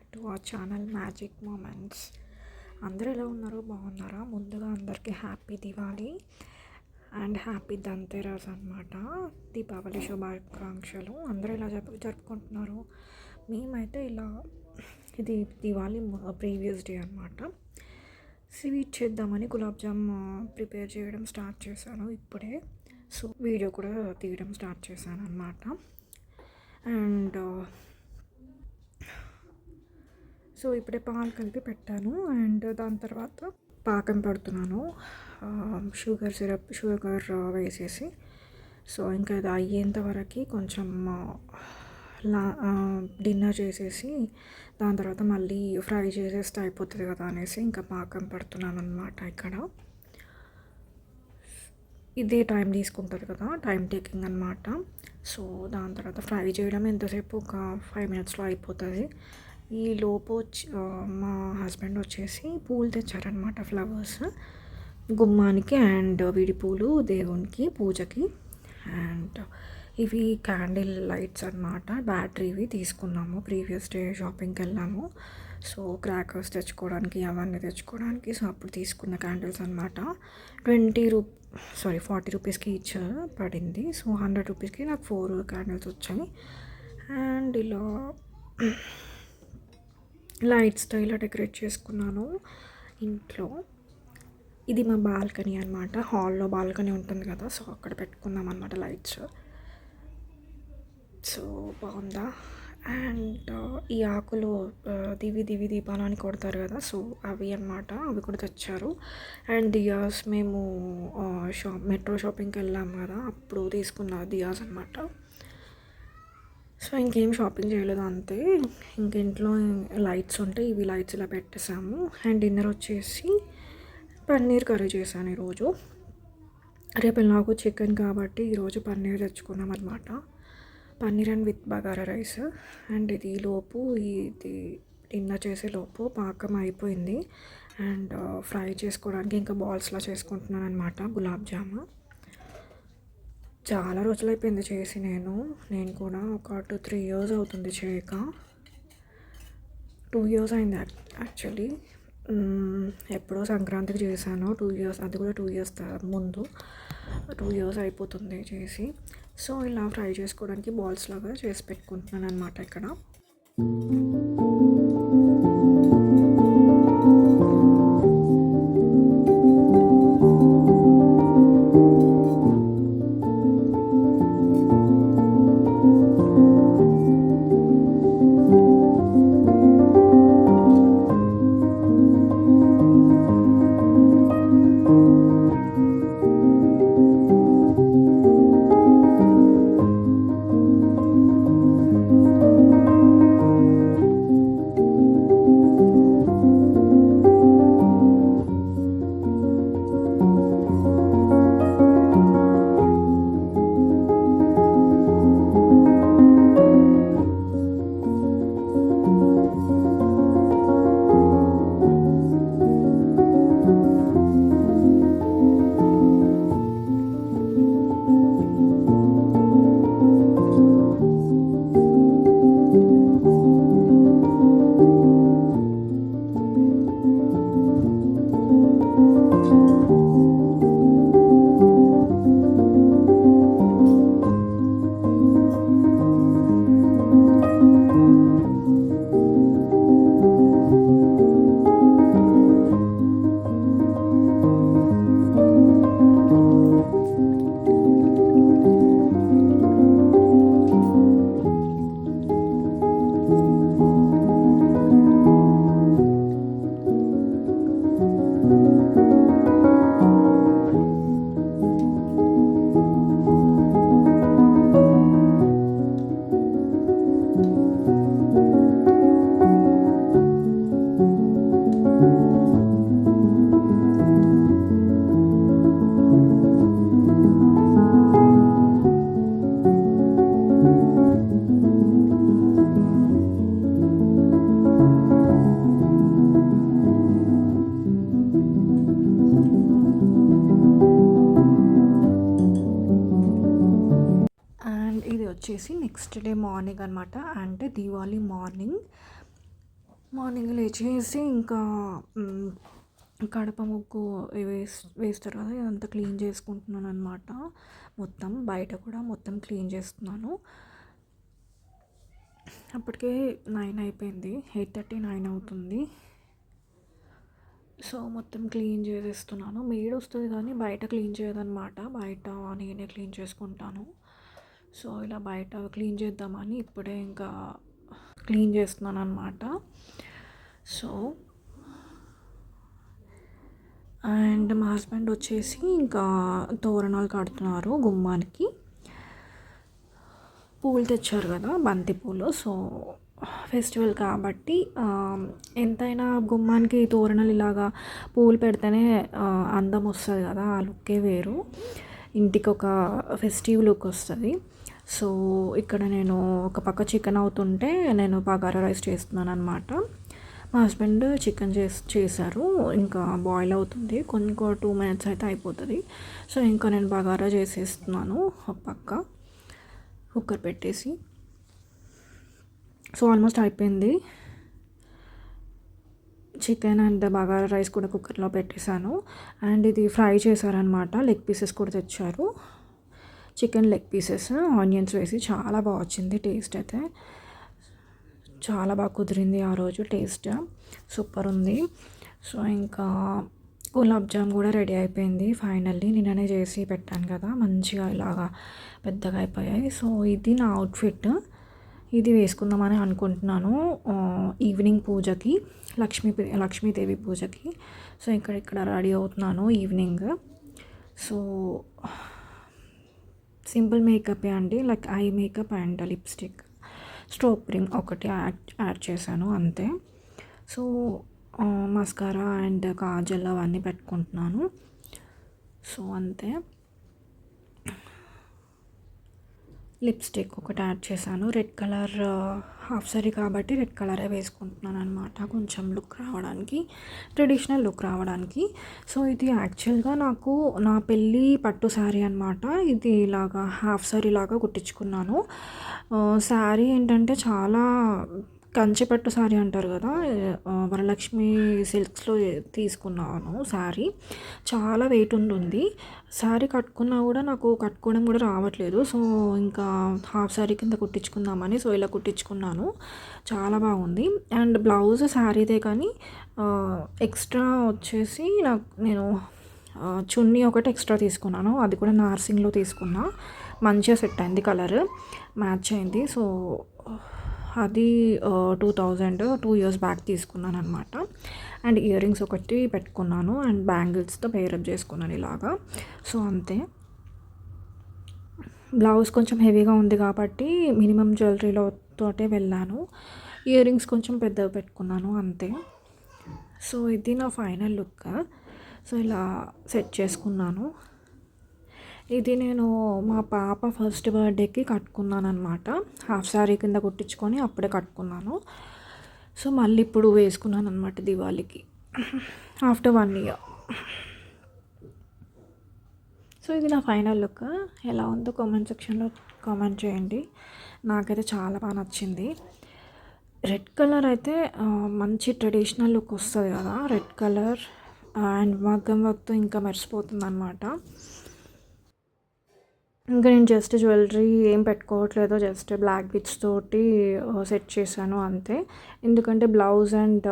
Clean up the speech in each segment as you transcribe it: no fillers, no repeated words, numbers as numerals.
Back to our channel magic moments. అందరూ ఎలా ఉన్నారో బాగున్నారా? ముందుగా అందరికీ happy Diwali and happy Dhanteras అనమాట. దీపావళి శుభాకాంక్షలు. అందరూ ఇలా జరుపుకుంటున్నారు. మేమైతే ఇలా ఇది దివాళీ ప్రీవియస్ డే అనమాట. స్వీట్ చేద్దామని గులాబ్ జామ్ ప్రిపేర్ చేయడం స్టార్ట్ చేశాను ఇప్పుడే. సో వీడియో కూడా తీయడం స్టార్ట్ చేశాను అనమాట. అండ్ సో ఇప్పుడే పాలు కలిపి పెట్టాను. అండ్ దాని తర్వాత పాకం పెడుతున్నాను, షుగర్ వేసేసి. సో ఇంకా ఇది అయ్యేంత వరకు కొంచెం డిన్నర్ చేసేసి దాని తర్వాత మళ్ళీ ఫ్రై చేసేస్తే అయిపోతుంది కదా అనేసి ఇంకా పాకం పెడుతున్నాను అనమాట. ఇక్కడ ఇదే టైం తీసుకుంటుంది కదా, టైం టేకింగ్ అనమాట. సో దాని తర్వాత ఫ్రై చేయడం ఎంతసేపు, ఒక 5 minutesలో అయిపోతుంది. ఈ లోపు మా హస్బెండ్ వచ్చేసి పూలు తెచ్చారనమాట, ఫ్లవర్స్ గుమ్మానికి అండ్ విడి పూలు దేవునికి పూజకి. అండ్ ఇవి క్యాండిల్ లైట్స్ అనమాట, బ్యాటరీవి తీసుకున్నాము. ప్రీవియస్ డే షాపింగ్కి వెళ్ళాము. సో క్రాకర్స్ తెచ్చుకోవడానికి అవన్నీ తెచ్చుకోవడానికి సో అప్పుడు తీసుకున్న క్యాండిల్స్ అనమాట. 40 రూపీస్కి ఈచ్ పడింది. సో 100 రూపీస్కి నాకు 4 క్యాండిల్స్ వచ్చాయి. అండ్ ఇలా లైట్స్తో ఇలా డెకరేట్ చేసుకున్నాను ఇంట్లో. ఇది మా బాల్కనీ అనమాట, హాల్లో బాల్కనీ ఉంటుంది కదా, సో అక్కడ పెట్టుకున్నాం అనమాట లైట్స్. సో బాగుందా. అండ్ ఈ ఆకులు దివి దీపాలని కొడతారు కదా, సో అవి అనమాట, అవి కూడా తెచ్చారు. అండ్ దియాస్ మేము మెట్రో షాపింగ్కి వెళ్ళాము కదా, అప్పుడు తీసుకున్న దియాస్ అనమాట. సో ఇంకేం షాపింగ్ చేయలేదు, అంతే. ఇంక ఇంట్లో లైట్స్ ఉంటే ఇవి లైట్స్ ఇలా పెట్టేసాము. అండ్ డిన్నర్ వచ్చేసి పన్నీర్ కర్రీ చేశాను ఈరోజు. రేపు నాకు చికెన్ కాబట్టి ఈరోజు పన్నీర్ తెచ్చుకున్నాం అనమాట. Paneer and with bagara rice. And ఇది డిన్నర్ చేసే లోపు పాకం అయిపోయింది. అండ్ ఫ్రై చేసుకోవడానికి ఇంకా బాల్స్లా చేసుకుంటున్నాను అనమాట గులాబ్ జామ్. చాలా రోజులు అయిపోయింది చేసి, నేను కూడా ఒక 2-3 years అవుతుంది చేయక. 2 years అయింది యాక్చువల్లీ. ఎప్పుడో సంక్రాంతికి చేశాను 2 years, అది కూడా 2 years ముందు. 2 years అయిపోతుంది చేసి. సో ఇలా ఫ్రై చేసుకోవడానికి బాల్స్ లాగా చేసి పెట్టుకుంటున్నాను అనమాట ఇక్కడ. వచ్చేసి నెక్స్ట్ డే మార్నింగ్ అనమాట, అంటే దీవాళీ మార్నింగ్ మార్నింగ్ లేచేసి ఇంకా కడప ముగ్గు వేస్తారు కదా, ఇదంతా క్లీన్ చేసుకుంటున్నాను అనమాట. మొత్తం బయట కూడా మొత్తం క్లీన్ చేస్తున్నాను. అప్పటికే 9 అయిపోయింది, 8:30 9 అవుతుంది. సో మొత్తం క్లీన్ చేసేస్తున్నాను. మేడ్ వస్తుంది కానీ బయట క్లీన్ చేయదన్నమాట. బయట నేనే క్లీన్ చేసుకుంటాను. సో ఇలా బయట క్లీన్ చేద్దామని ఇప్పుడే ఇంకా క్లీన్ చేస్తున్నాను అనమాట. సో అండ్ మా హస్బెండ్ వచ్చేసి ఇంకా తోరణాలు కడుతున్నారు గుమ్మానికి. పూలు తెచ్చారు కదా, బంతి పూలు. సో ఫెస్టివల్ కాబట్టి ఎంతైనా గుమ్మానికి తోరణాలు ఇలాగా పూలు పెడితేనే అందం వస్తుంది కదా, ఆ లుక్కే వేరు. ఇంటికి ఒక ఫెస్టివ్ లుక్ వస్తుంది. సో ఇక్కడ నేను ఒక పక్క చికెన్ అవుతుంటే నేను బగారా రైస్ చేస్తున్నాను అనమాట. మా హస్బెండ్ చికెన్ చేశారు, ఇంకా బాయిల్ అవుతుంది. ఇంకో 2 minutes అయితే అయిపోతుంది. సో ఇంకా నేను బగారా చేసేస్తున్నాను ఒక పక్క కుక్కర్ పెట్టేసి. సో ఆల్మోస్ట్ అయిపోయింది. చికెన్ అండ్ బగారా రైస్ కూడా కుక్కర్లో పెట్టేశాను. అండ్ ఇది ఫ్రై చేశారనమాట, లెగ్ పీసెస్ కూడా తెచ్చారు. చికెన్ లెగ్ పీసెస్ ఆనియన్స్ వేసి చాలా బాగా వచ్చింది. టేస్ట్ అయితే చాలా బాగా కుదిరింది ఆ రోజు. టేస్ట్ సూపర్ ఉంది. సో ఇంకా గులాబ్ జామ్ కూడా రెడీ అయిపోయింది ఫైనల్లీ. నిన్ననే చేసి పెట్టాను కదా, మంచిగా ఇలాగా పెద్దగా అయిపోయాయి. సో ఇది నా అవుట్ఫిట్. ఇది వేసుకుందామని అనుకుంటున్నాను ఈవినింగ్ పూజకి, లక్ష్మీదేవి పూజకి. సో ఇక్కడ రెడీ అవుతున్నాను ఈవినింగ్. సో సింపుల్ మేకప్ అండి, like eye makeup and lipstick, stroke ring ఒకటి యాడ్ చేశాను అంతే. సో మస్కారా అండ్ కాజల్ అవన్నీ పెట్టుకుంటున్నాను. సో అంతే. లిప్స్టిక్ ఒకటి యాడ్ చేశాను. రెడ్ కలర్ హాఫ్ సారీ కాబట్టి రెడ్ కలరే వేసుకుంటున్నాను అనమాట, కొంచెం లుక్ రావడానికి, ట్రెడిషనల్ లుక్ రావడానికి. సో ఇది యాక్చువల్గా నాకు నా పెళ్ళి పట్టు శారీ అనమాట. ఇది ఇలాగా హాఫ్ సారీ లాగా కుట్టించుకున్నాను. శారీ ఏంటంటే చాలా కంచిపట్టు శారీ అంటారు కదా, వరలక్ష్మి సిల్క్స్లో తీసుకున్నాను శారీ. చాలా వెయిట్ ఉంటుంది. శారీ కట్టుకున్నా కూడా నాకు కట్టుకోవడం కూడా రావట్లేదు. సో ఇంకా హాఫ్ శారీ కింద కుట్టించుకుందామని సో ఇలా కుట్టించుకున్నాను. చాలా బాగుంది. అండ్ బ్లౌజ్ శారీదే కానీ ఎక్స్ట్రా వచ్చేసి నేను చున్నీ ఒకటి ఎక్స్ట్రా తీసుకున్నాను. అది కూడా నార్సింగ్లో తీసుకున్నా. మంచిగా సెట్ అయింది, కలర్ మ్యాచ్ అయింది. సో అది 2 years బ్యాక్ తీసుకున్నాను అనమాట. అండ్ ఇయర్ రింగ్స్ ఒకటి పెట్టుకున్నాను అండ్ బ్యాంగిల్స్తో పేరప్ చేసుకున్నాను ఇలాగా. సో అంతే. బ్లౌజ్ కొంచెం హెవీగా ఉంది కాబట్టి మినిమం జ్యువెలరీలో తోటే వెళ్ళాను. ఇయర్ రింగ్స్ కొంచెం పెద్దగా పెట్టుకున్నాను అంతే. సో ఇది నా ఫైనల్ లుక్. సో ఇలా సెట్ చేసుకున్నాను. ఇది నేను మా పాప ఫస్ట్ బర్త్డేకి కట్టుకున్నాను అనమాట. హాఫ్ శారీ కింద కుట్టించుకొని అప్పుడే కట్టుకున్నాను. సో మళ్ళీ ఇప్పుడు వేసుకున్నాను అనమాట దివాళీకి ఆఫ్టర్ 1 year. సో ఇది నా ఫైనల్ లుక్. ఎలా ఉందో కామెంట్ సెక్షన్లో కామెంట్ చేయండి. నాకైతే చాలా బాగా నచ్చింది. రెడ్ కలర్ అయితే మంచి ట్రెడిషనల్ లుక్ వస్తుంది కదా, రెడ్ కలర్ అండ్ మగ్గం వర్క్తో ఇంకా మెరిసిపోతుంది అనమాట. ఇంకా నేను జస్ట్ జ్యువెలరీ ఏం పెట్టుకోవట్లేదు, జస్ట్ బ్లాక్ బిట్స్ తోటి సెట్ చేశాను అంతే. ఎందుకంటే బ్లౌజ్ అండ్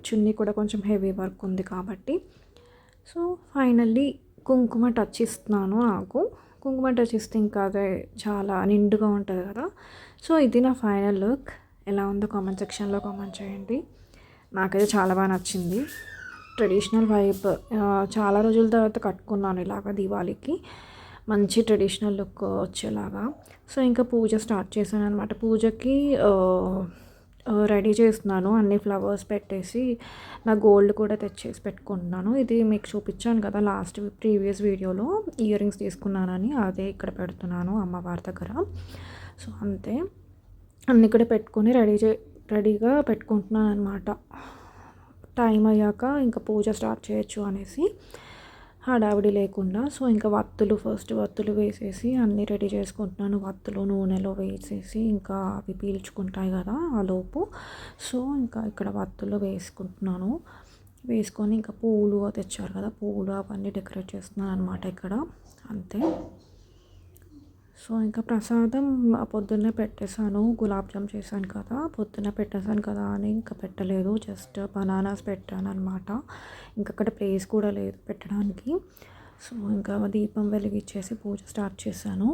చున్నీ కూడా కొంచెం హెవీ వర్క్ ఉంది కాబట్టి. సో ఫైనల్లీ కుంకుమ టచ్ ఇస్తున్నాను. నాకు కుంకుమ టచ్ ఇస్తే ఇంకా అదే చాలా నిండుగా ఉంటుంది కదా. సో ఇది నా ఫైనల్ లుక్. ఎలా ఉందో కామెంట్ సెక్షన్లో కామెంట్ చేయండి. నాకైతే చాలా బాగా నచ్చింది. Traditional vibe. చాలా రోజుల తర్వాత కట్టుకున్నాను ఇలాగ దివాళీకి, మంచి ట్రెడిషనల్ లుక్ వచ్చేలాగా. సో ఇంకా పూజ స్టార్ట్ చేశాను అనమాట. పూజకి రెడీ చేస్తున్నాను, అన్ని ఫ్లవర్స్ పెట్టేసి నా గోల్డ్ కూడా తెచ్చేసి పెట్టుకుంటున్నాను. ఇది మీకు చూపించాను కదా ప్రీవియస్ వీడియోలో, ఇయర్ రింగ్స్ తీసుకున్నానని, అదే ఇక్కడ పెడుతున్నాను అమ్మవారి దగ్గర. సో అంతే, అన్నీ కూడా పెట్టుకొని రెడీగా పెట్టుకుంటున్నాను అనమాట. టైం అయ్యాక ఇంకా పూజ స్టార్ట్ చేయొచ్చు అనేసి. హడావిడి లేకుండా. సో ఇంకా ఫస్ట్ వత్తులు వేసేసి అన్నీ రెడీ చేసుకుంటున్నాను. వత్తులు నూనెలో వేసేసి ఇంకా అవి పీల్చుకుంటాయి కదా ఆ లోపు. సో ఇంకా ఇక్కడ వత్తులు వేసుకుంటున్నాను. వేసుకొని ఇంకా పూలు తెచ్చారు కదా, పూలు అవన్నీ డెకరేట్ చేస్తున్నాను అనమాట ఇక్కడ. అంతే. సో ఇంకా ప్రసాదం పొద్దున్నే పెట్టేశాను. గులాబ్ జామ్ చేశాను కదా, పొద్దున్నే పెట్టేశాను కదా అని ఇంకా పెట్టలేదు. జస్ట్ బనానాస్ పెట్టాను అనమాట. ఇంకా అక్కడ ప్లేస్ కూడా లేదు పెట్టడానికి. సో ఇంకా దీపం వెలిగించేసి పూజ స్టార్ట్ చేశాను.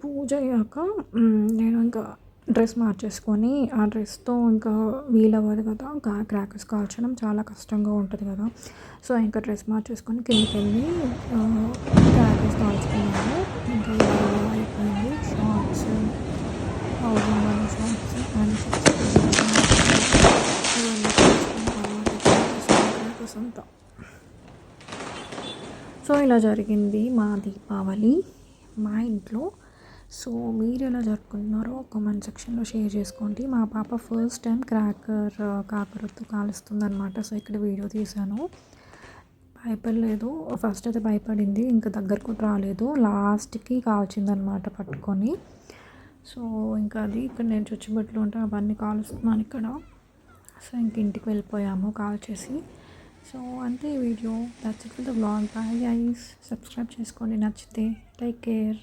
పూజ అయ్యాక నేను ఇంకా డ్రెస్ మార్చేసుకొని ఆ డ్రెస్తో ఇంకా వీలవ్వదు కదా క్రాకర్స్ కాల్చడం, చాలా కష్టంగా ఉంటుంది కదా. సో ఇంకా డ్రెస్ మార్చేసుకొని కిందకి వెళ్ళి క్రాకర్స్ కాల్చుకున్నాను. ఇంకా అయిపోయింది. Shorts, powder shorts and crackers అంతా. సో ఇలా జరిగింది మా దీపావళి మా ఇంట్లో. సో మీరు ఎలా జరుపుకుంటున్నారో కామెంట్ సెక్షన్లో షేర్ చేసుకోండి. మా పాప ఫస్ట్ టైం కాకరొత్తు కాలుస్తుంది అనమాట. సో ఇక్కడ వీడియో తీశాను. భయపడలేదు. ఫస్ట్ అయితే భయపడింది, ఇంకా దగ్గర కూడా రాలేదు. లాస్ట్కి కాల్చిందనమాట పట్టుకొని. సో ఇంకా అది ఇక్కడ నేను చుచ్చుబట్లు ఉంటే అవన్నీ కాలుస్తున్నాను ఇక్కడ. సో ఇంక ఇంటికి వెళ్ళిపోయాము కాల్చేసి. సో అంతే video. That's it for the vlog. Bye guys. Subscribe చేసుకోండి నచ్చితే. Take care.